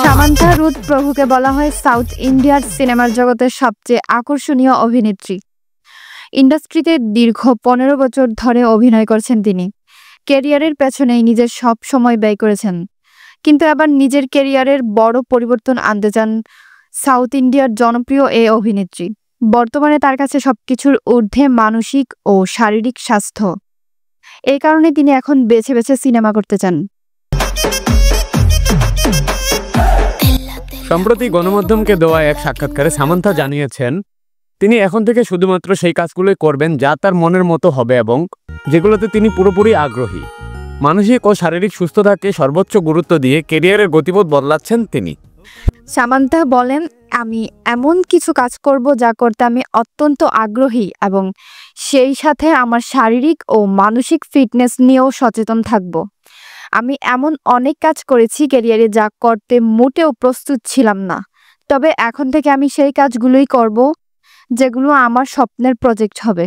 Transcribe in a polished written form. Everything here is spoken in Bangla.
সামান্থা রুথ প্রভুকে বলা হয় সাউথ ইন্ডিয়ার সিনেমার জগতের সবচেয়ে আকর্ষণীয় অভিনেত্রী। ইন্ডাস্ট্রিতে দীর্ঘ 15 বছর ধরে অভিনয় করছেন তিনি। ক্যারিয়ারের পেছনেই নিজের সব সময় ব্যয় করেছেন, কিন্তু এবার নিজের ক্যারিয়ারের বড় পরিবর্তন আনতে চান সাউথ ইন্ডিয়ার জনপ্রিয় এই অভিনেত্রী। বর্তমানে তার কাছে সবকিছুর ঊর্ধ্বে মানসিক ও শারীরিক স্বাস্থ্য। এই কারণে তিনি এখন বেছে বেছে সিনেমা করতে চান। সম্প্রতি গণমাধ্যমকে দেওয়া এক সাক্ষাৎকারে সামান্থা জানিয়েছেন তিনি এখন থেকে শুধুমাত্র সেই কাজগুলোই করবেন যা তার মনের মতো হবে এবং যেগুলোতে তিনি পুরোপুরি আগ্রহী। মানসিক ও শারীরিক সুস্থতাকে সর্বোচ্চ গুরুত্ব দিয়ে ক্যারিয়ারের গতিপথ বদলাচ্ছেন তিনি। সামান্থা বলেন, আমি এমন কিছু কাজ করব যা করতে আমি অত্যন্ত আগ্রহী এবং সেই সাথে আমার শারীরিক ও মানসিক ফিটনেস নিয়েও সচেতন থাকব। আমি এমন অনেক কাজ করেছি ক্যারিয়ারে যা করতে মোটেও প্রস্তুত ছিলাম না, তবে এখন থেকে আমি সেই কাজগুলোই করব যেগুলো আমার স্বপ্নের প্রজেক্ট হবে।